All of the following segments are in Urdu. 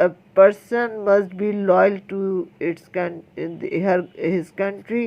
a person must be loyal to his country,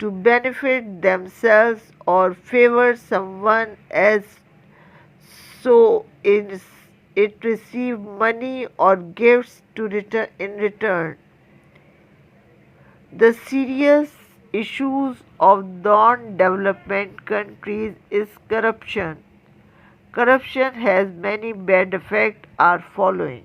to benefit themselves or favor someone else, so it receive money or gifts in return. The serious issues of non-development countries is corruption. Corruption has many bad effects are following.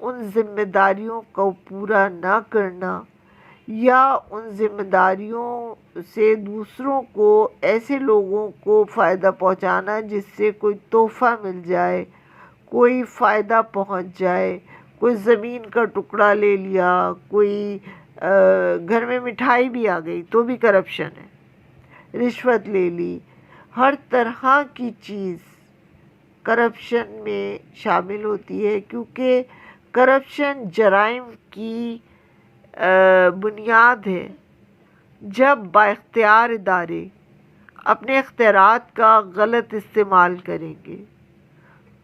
ان ذمہ داریوں کو پورا نہ کرنا یا ان ذمہ داریوں سے دوسروں کو، ایسے لوگوں کو فائدہ پہنچانا جس سے کوئی تحفہ مل جائے، کوئی فائدہ پہنچ جائے، کوئی زمین کا ٹکڑا لے لیا، کوئی گھر میں مٹھائی بھی آ گئی تو بھی کرپشن ہے، رشوت لے لی، ہر طرح کی چیز کرپشن میں شامل ہوتی ہے، کیونکہ کرپشن جرائم کی بنیاد ہے۔ جب با اختیار ادارے اپنے اختیارات کا غلط استعمال کریں گے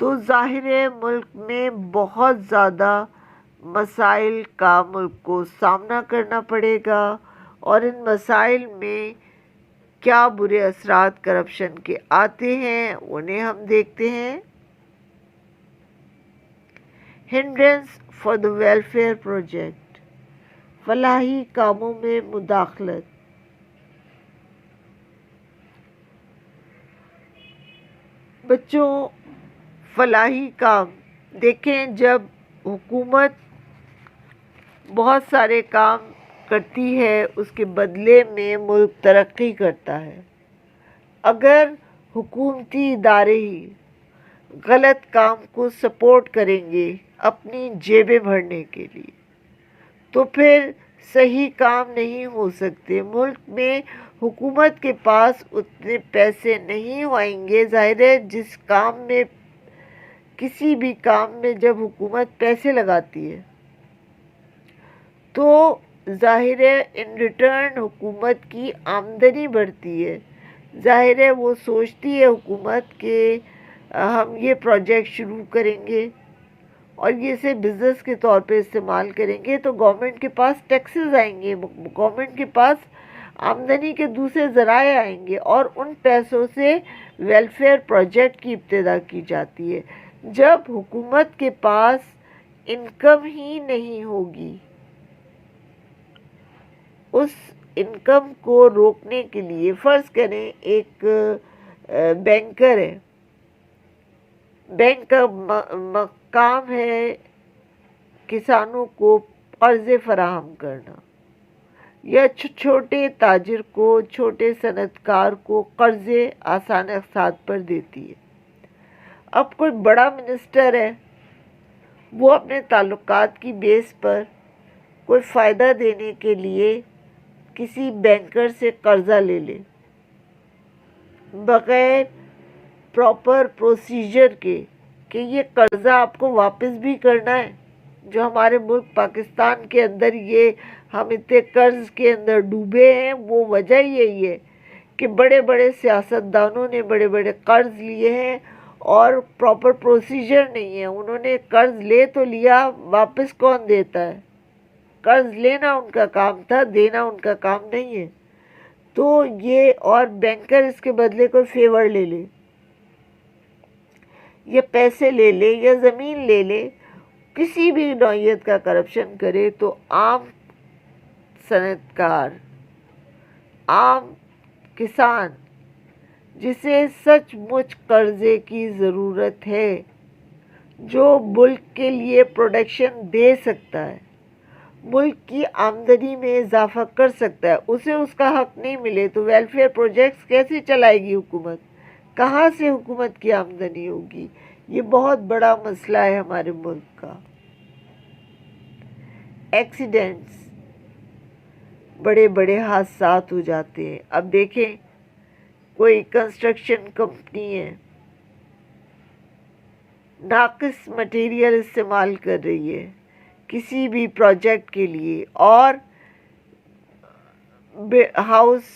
تو ظاہر ہے ملک میں بہت زیادہ مسائل کا ملک کو سامنا کرنا پڑے گا، اور ان مسائل میں کیا برے اثرات کرپشن کے آتے ہیں انہیں ہم دیکھتے ہیں۔ Hindrance for the welfare project, فلاحی کاموں میں مداخلت۔ بچوں، فلاحی کام دیکھیں، جب حکومت بہت سارے کام کرتی ہے اس کے بدلے میں ملک ترقی کرتا ہے۔ اگر حکومتی ادارے ہی غلط کام کو سپورٹ کریں گے اپنی جیبیں بھرنے کے لیے تو پھر صحیح کام نہیں ہو سکتے۔ ملک میں حکومت کے پاس اتنے پیسے نہیں ہوئیں گے۔ ظاہر ہے جس کام میں، کسی بھی کام میں جب حکومت پیسے لگاتی ہے تو ظاہر ہے ان ریٹرن حکومت کی آمدنی بڑھتی ہے۔ ظاہر ہے وہ سوچتی ہے حکومت کہ ہم یہ پروجیکٹ شروع کریں گے اور یہ اسے بزنس کے طور پہ استعمال کریں گے تو گورنمنٹ کے پاس ٹیکسز آئیں گے، گورنمنٹ کے پاس آمدنی کے دوسرے ذرائع آئیں گے، اور ان پیسوں سے ویلفیئر پروجیکٹ کی ابتدا کی جاتی ہے۔ جب حکومت کے پاس انکم ہی نہیں ہوگی، اس انکم کو روکنے کے لیے، فرض کریں ایک بینکر ہے، بینک کا کام ہے کسانوں کو قرضے فراہم کرنا، یا چھوٹے تاجر کو، چھوٹے صنعت کار کو قرضے آسان اقساط پر دیتی ہے۔ اب کوئی بڑا منسٹر ہے، وہ اپنے تعلقات کی بیس پر کوئی فائدہ دینے کے لیے کسی بینکر سے قرضہ لے لے، بغیر پراپر پروسیجر کے کہ یہ قرضہ آپ کو واپس بھی کرنا ہے۔ جو ہمارے ملک پاکستان کے اندر یہ ہم اتنے قرض کے اندر ڈوبے ہیں، وہ وجہ یہی ہے کہ بڑے بڑے سیاستدانوں نے بڑے بڑے قرض لیے ہیں اور پراپر پروسیجر نہیں ہے۔ انہوں نے قرض لے تو لیا، واپس کون دیتا ہے؟ قرض لینا ان کا کام تھا، دینا ان کا کام نہیں ہے۔ تو یہ، اور بینکر اس کے بدلے کوئی فیور لے لے یا پیسے لے لے یا زمین لے لے، کسی بھی نوعیت کا کرپشن کرے تو عام صنعت کار، عام کسان جسے سچ مچ قرضے کی ضرورت ہے، جو ملک کے لیے پروڈکشن دے سکتا ہے، ملک کی آمدنی میں اضافہ کر سکتا ہے، اسے اس کا حق نہیں ملے تو ویلفیئر پروجیکٹس کیسے چلائے گی حکومت؟ کہاں سے حکومت کی آمدنی ہوگی؟ یہ بہت بڑا مسئلہ ہے ہمارے ملک کا۔ ایکسیڈنٹس، بڑے بڑے حادثات ہو جاتے ہیں۔ اب دیکھیں کوئی کنسٹرکشن کمپنی ہے، ناقص مٹیریل استعمال کر رہی ہے کسی بھی پروجیکٹ کے لیے، اور ہاؤس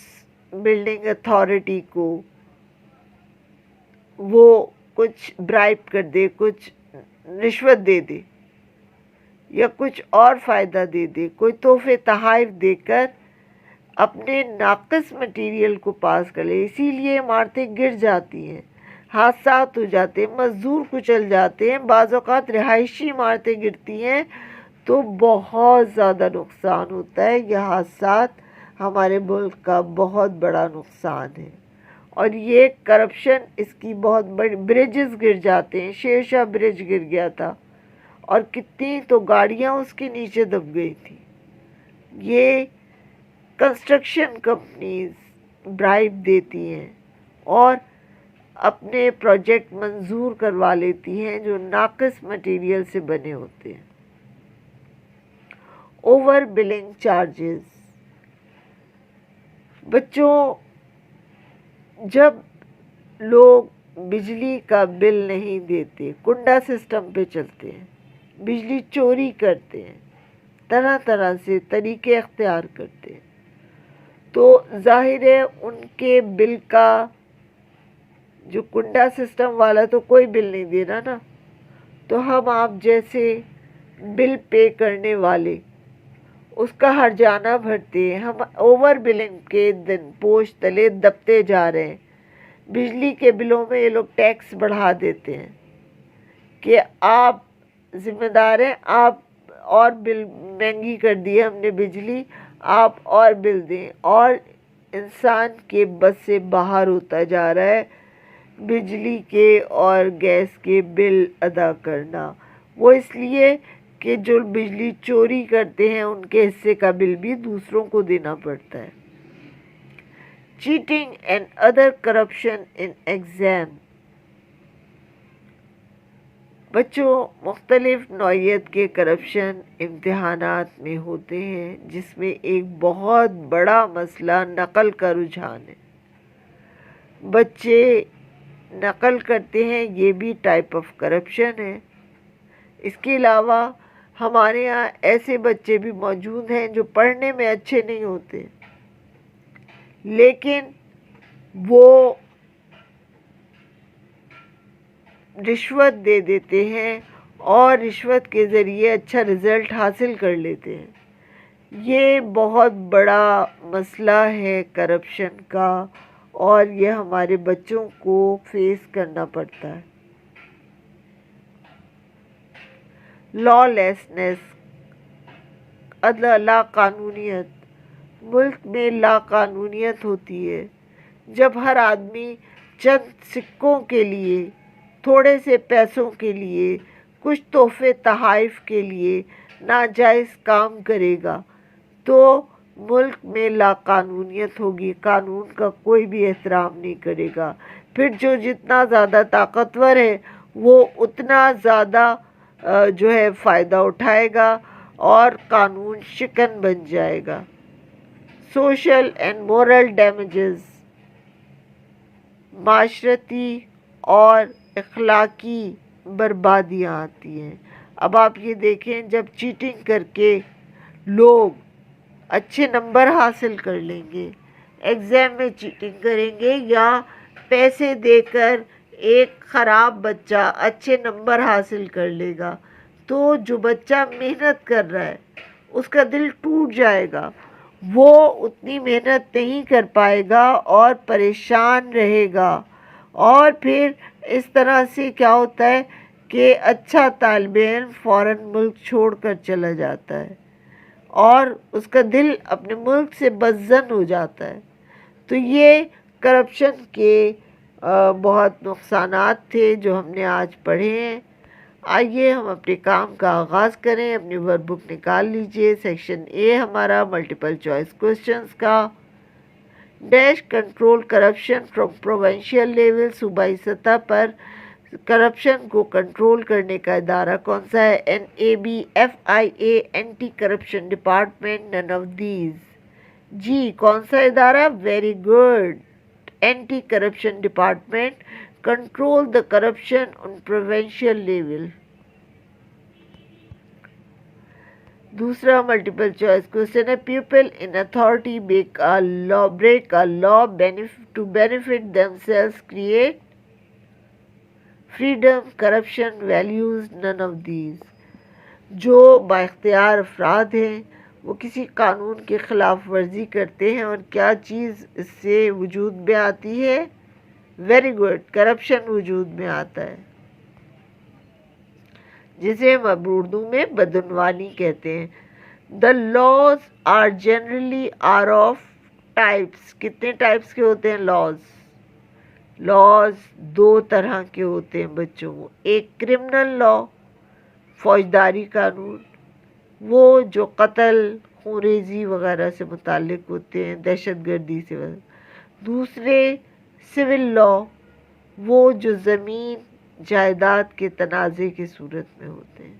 بلڈنگ اتھارٹی کو وہ کچھ برائب کر دے، کچھ رشوت دے دے یا کچھ اور فائدہ دے دے، کوئی تحفے تحائف دے کر اپنے ناقص مٹیریل کو پاس کر لے، اسی لیے عمارتیں گر جاتی ہیں، حادثات ہو جاتے ہیں، مزدور کچل جاتے ہیں، بعض اوقات رہائشی عمارتیں گرتی ہیں تو بہت زیادہ نقصان ہوتا ہے۔ یہ حادثات ہمارے ملک کا بہت بڑا نقصان ہے، اور یہ کرپشن اس کی بہت بڑی، برجز گر جاتے ہیں، شیر شاہ برج گر گیا تھا اور کتنی تو گاڑیاں اس کے نیچے دب گئی تھی. یہ کنسٹرکشن کمپنیز برائب دیتی ہیں اور اپنے پروجیکٹ منظور کروا لیتی ہیں جو ناقص مٹیریل سے بنے ہوتے ہیں. Over billing charges. بچوں، جب لوگ بجلی کا بل نہیں دیتے، کنڈا سسٹم پہ چلتے ہیں، بجلی چوری کرتے ہیں، طرح طرح سے طریقے اختیار کرتے ہیں، تو ظاہر ہے ان کے بل کا، جو کنڈا سسٹم والا تو کوئی بل نہیں دے رہا نا، تو ہم آپ جیسے بل پے کرنے والے اس کا ہرجانہ بھرتے ہیں. ہم اوور بلنگ کے دن پوش تلے دبتے جا رہے ہیں. بجلی کے بلوں میں یہ لوگ ٹیکس بڑھا دیتے ہیں کہ آپ ذمہ دار ہیں، آپ اور بل مہنگی کر دی ہے ہم نے بجلی، آپ اور بل دیں. اور انسان کے بس سے باہر ہوتا جا رہا ہے بجلی کے اور گیس کے بل ادا کرنا. وہ اس لیے کہ جو بجلی چوری کرتے ہیں ان کے حصے کا بل بھی دوسروں کو دینا پڑتا ہے. Cheating and other corruption in exam. بچوں، مختلف نوعیت کے کرپشن امتحانات میں ہوتے ہیں، جس میں ایک بہت بڑا مسئلہ نقل کا رجحان ہے. بچے نقل کرتے ہیں، یہ بھی ٹائپ آف کرپشن ہے. اس کے علاوہ ہمارے یہاں ایسے بچے بھی موجود ہیں جو پڑھنے میں اچھے نہیں ہوتے، لیکن وہ رشوت دے دیتے ہیں اور رشوت کے ذریعے اچھا رزلٹ حاصل کر لیتے ہیں. یہ بہت بڑا مسئلہ ہے کرپشن کا، اور یہ ہمارے بچوں کو فیس کرنا پڑتا ہے. لا لیسنس، لا قانونیت. ملک میں لا قانونیت ہوتی ہے جب ہر آدمی چند سکوں کے لیے، تھوڑے سے پیسوں کے لیے، کچھ تحفے تحائف کے لیے ناجائز کام کرے گا تو ملک میں لا قانونیت ہوگی. قانون کا کوئی بھی احترام نہیں کرے گا. پھر جو جتنا زیادہ طاقتور ہے وہ اتنا زیادہ جو ہے فائدہ اٹھائے گا اور قانون شکن بن جائے گا. Social and moral damages. معاشرتی اور اخلاقی بربادیاں آتی ہیں. اب آپ یہ دیکھیں، جب چیٹنگ کر کے لوگ اچھے نمبر حاصل کر لیں گے، ایگزام میں چیٹنگ کریں گے، یا پیسے دے کر ایک خراب بچہ اچھے نمبر حاصل کر لے گا، تو جو بچہ محنت کر رہا ہے اس کا دل ٹوٹ جائے گا. وہ اتنی محنت نہیں کر پائے گا اور پریشان رہے گا. اور پھر اس طرح سے کیا ہوتا ہے کہ اچھا طالب علم فوراً ملک چھوڑ کر چلا جاتا ہے اور اس کا دل اپنے ملک سے بدظن ہو جاتا ہے. تو یہ کرپشن کے بہت نقصانات تھے جو ہم نے آج پڑھے ہیں. آئیے ہم اپنے کام کا آغاز کریں. اپنی ورک بک نکال لیجئے. سیکشن اے ہمارا ملٹیپل چوائس کوسچنز کا. Dash control corruption from provincial level. صوبائی سطح پر کرپشن کو کنٹرول کرنے کا ادارہ کون سا ہے؟ NABFIA anti corruption department. None of these. جی کون سا ادارہ؟ Very good, anti corruption department. Control the corruption on provincial level. دوسرا ملٹیپل چوائس کوشچن ہے، people in authority break a law to benefit themselves create freedom, corruption, values. None of these. جو با اختیار افراد ہیں وہ کسی قانون کی خلاف ورزی کرتے ہیں، اور کیا چیز اس سے وجود میں آتی ہے؟ ویری گڈ، کرپشن وجود میں آتا ہے، جسے ہم اردو میں بدعنوانی کہتے ہیں. The laws are generally are of types. کتنے ٹائپس کے ہوتے ہیں laws؟ laws دو طرح کے ہوتے ہیں بچوں. ایک کرمنل لا، فوجداری قانون وہ جو قتل خونریزی وغیرہ سے متعلق ہوتے ہیں، دہشت گردی سے دوسرے سول لا وہ جو زمین جائیداد کے تنازع کی صورت میں ہوتے ہیں.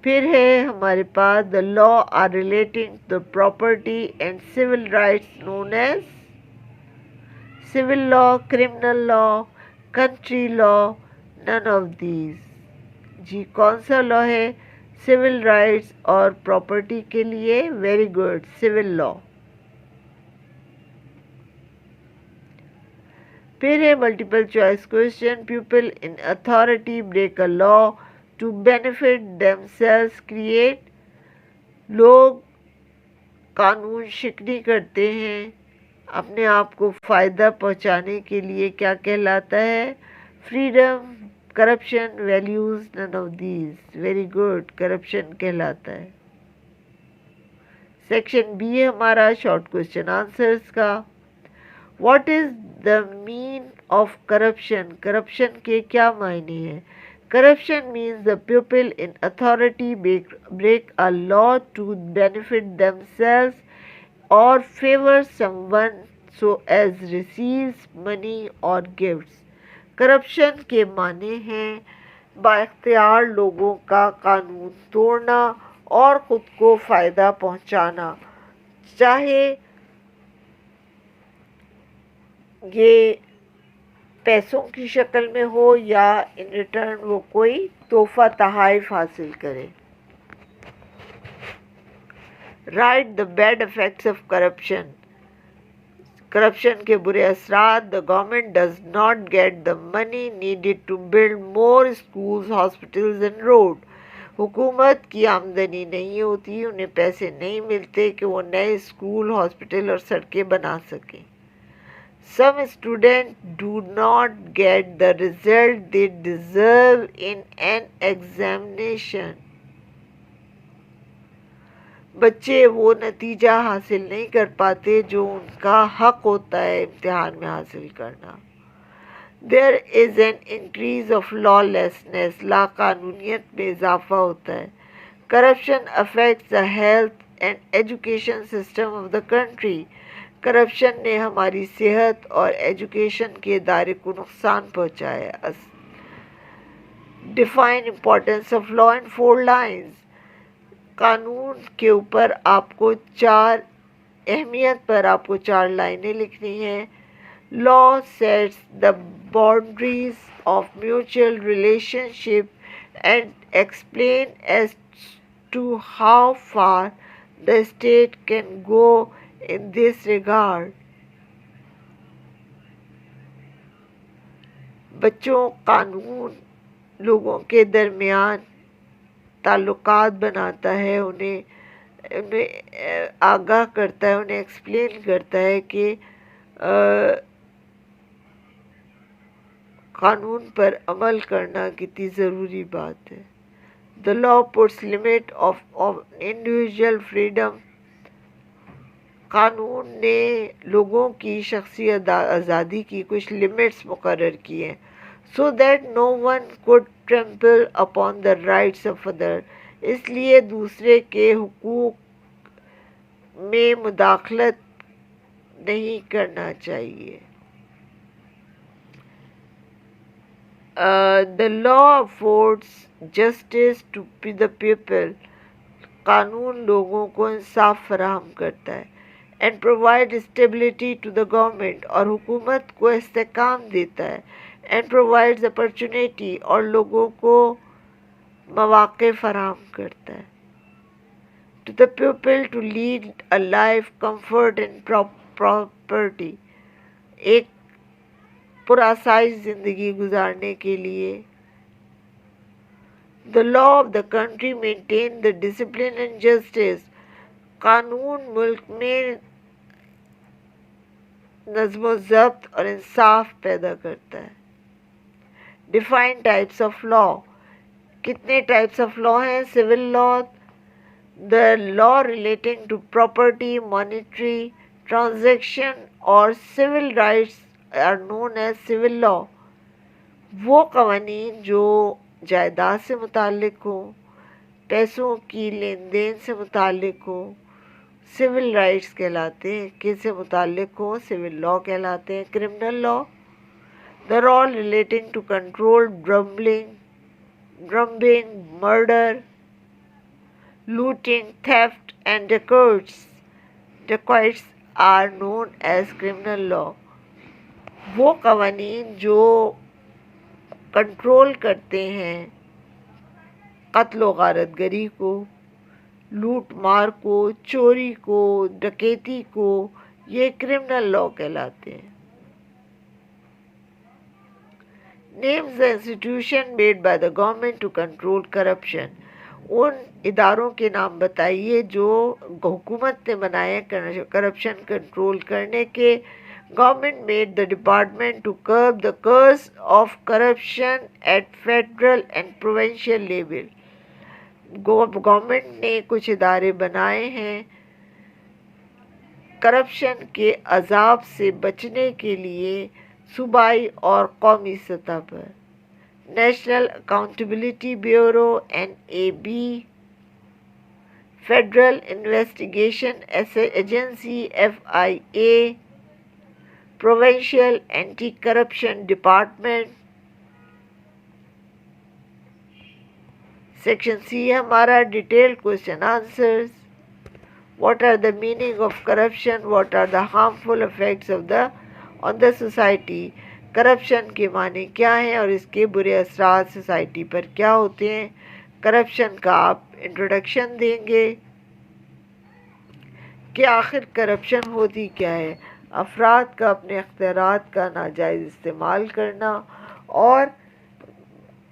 پھر ہے ہمارے پاس the law are relating to property and civil rights known as civil law, criminal law, country law, none of these. جی کون سا لا ہے سول رائٹس اور پراپرٹی کے لیے؟ Very good, civil law. پھر ہے multiple choice question. People in authority break a law to benefit themselves create. لوگ قانون شکنی کرتے ہیں اپنے آپ کو فائدہ پہنچانے کے لیے. کیا کہلاتا ہے؟ Freedom. Corruption. Values. None of these. Very good, corruption کہلاتا ہے. سیکشن بی ہے ہمارا شارٹ کوشچن آنسرز کا. What is the mean of corruption? Corruption کے کیا معنی ہیں؟ Corruption means the people in authority break a law to benefit themselves or favor someone so as receives money or gifts. Corruption کے معنی ہیں با اختیار لوگوں کا قانون توڑنا اور خود کو فائدہ پہنچانا، چاہے یہ پیسوں کی شکل میں ہو یا ان ریٹرن وہ کوئی تحفہ تحائف حاصل کرے. Write the bad effects of corruption. Corruption کے برے اثرات. The government does not get the money needed to build more schools, hospitals and road. حکومت کی آمدنی نہیں ہوتی، انہیں پیسے نہیں ملتے کہ وہ نئے اسکول، ہاسپٹل اور سڑکیں بنا سکیں. Some students do not get the result they deserve in an examination. بچے وہ نتیجہ حاصل نہیں کر پاتے جو ان کا حق ہوتا ہے امتحان میں حاصل کرنا. There is an increase of lawlessness. لا قانونیت میں اضافہ ہوتا ہے. Corruption affects the health and education system of the country. Corruption نے ہماری صحت اور ایجوکیشن کے ادارے کو نقصان پہنچایا. Define importance of law in 4 lines. قانون کے اوپر آپ کو اہمیت پر آپ کو 4 لائنیں لکھنی ہیں. Law sets the boundaries of mutual relationship and explain as to how far the state can go in this regard. بچوں قانون لوگوں کے درمیان تعلقات بناتا ہے، انہیں آگاہ کرتا ہے، انہیں ایکسپلین کرتا ہے کہ قانون پر عمل کرنا کتنی ضروری بات ہے. The law puts limit of individual freedom. قانون نے لوگوں کی شخصی آزادی کی کچھ لمٹس مقرر کی ہیں. So that no one could trample upon the rights of other. اس لیے دوسرے کے حقوق میں مداخلت نہیں کرنا چاہیے. The law affords justice to the people. قانون لوگوں کو انصاف فراہم کرتا ہے. And provide stability to the government. اور حکومت کو استحکام دیتا ہے. And provides opportunity. اور لوگوں کو مواقع فراہم کرتا ہے. To the people to lead a life comfort and property. ایک پرآسائش زندگی گزارنے کے لیے. The law of the country maintain the discipline and justice. قانون ملک میں نظم و ضبط اور انصاف پیدا کرتا ہے. Define types of law. کتنے ٹائپس آف لا ہیں؟ Civil law. The law relating to property, monetary transaction اور civil rights are known as civil law. وہ قوانین جو جائیداد سے متعلق ہوں، پیسوں کی لین دین سے متعلق ہوں، سول رائٹس کہلاتے ہیں، کس سے متعلق ہوں سول لا کہلاتے ہیں. Criminal law, the law relating to control drumming, murder, looting, theft and dacoits are known as criminal law. وہ قوانین جو کنٹرول کرتے ہیں قتل و غارت گری کو، لوٹ مار کو، چوری کو، ڈکیتی کو، یہ کرمنل لا کہلاتے ہیں. Names the institution made by the government to control corruption. ان اداروں کے نام بتائیے جو حکومت نے بنائے کرپشن کنٹرول کرنے کے. Government made the department to curb the curse of corruption at federal and provincial level. Government نے کچھ ادارے بنائے ہیں کرپشن کے عذاب سے بچنے کے لیے صوبائی اور قومی سطح پر. National accountability bureau NAB، federal investigation agency FIA، provincial anti corruption department. Section C ہمارا detailed question answers. What are the meaning of corruption? What are the harmful effects of on the society? Corruption کے معنی کیا ہیں اور اس کے برے اثرات سوسائٹی پر کیا ہوتے ہیں؟ کرپشن کا آپ انٹروڈکشن دیں گے کہ آخر کرپشن ہوتی کیا ہے. افراد کا اپنے اختیارات کا ناجائز استعمال کرنا اور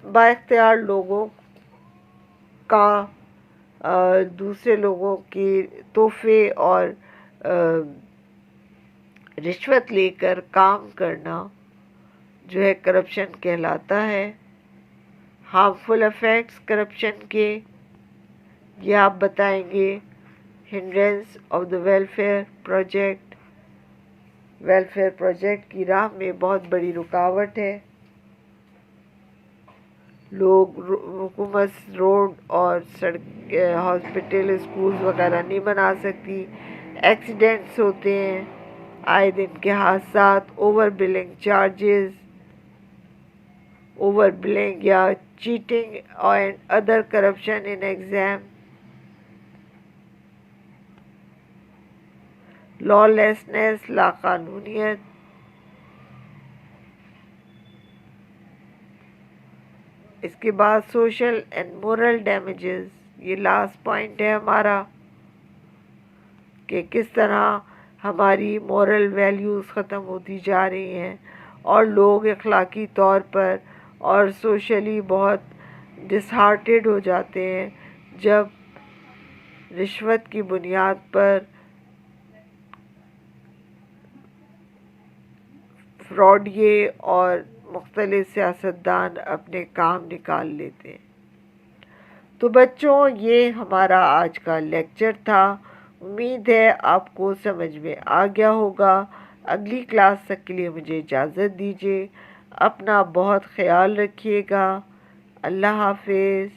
با اختیار لوگوں کا دوسرے لوگوں کے تحفے اور رشوت لے کر کام کرنا جو ہے کرپشن کہلاتا ہے. ہارمفل افیکٹس کرپشن کے یہ آپ بتائیں گے. Hindrance of the welfare project کی راہ میں بہت بڑی رکاوٹ ہے. لوگ حکومت روڈ اور سڑک، ہاسپٹل، اسکولز وغیرہ نہیں بنا سکتی. ایکسیڈنٹس ہوتے ہیں آئے دن کے حادثات. اوور بلنگ یا cheating and other corruption in exam. Law license, لاقانونیت. اس کے بعد سوشل اینڈ مورل ڈیمیجز. یہ لاسٹ پوائنٹ ہے ہمارا کہ کس طرح ہماری مورل ویلیوز ختم ہوتی جا رہی ہیں اور لوگ اخلاقی طور پر اور سوشلی بہت ڈس ہارٹیڈ ہو جاتے ہیں جب رشوت کی بنیاد پر فراڈیے اور مختلف سیاستدان اپنے کام نکال لیتے ہیں. تو بچوں یہ ہمارا آج کا لیکچر تھا. امید ہے آپ کو سمجھ میں آ گیا ہوگا. اگلی کلاس تک کے لیے مجھے اجازت دیجیے. اپنا بہت خیال رکھیے گا. اللہ حافظ.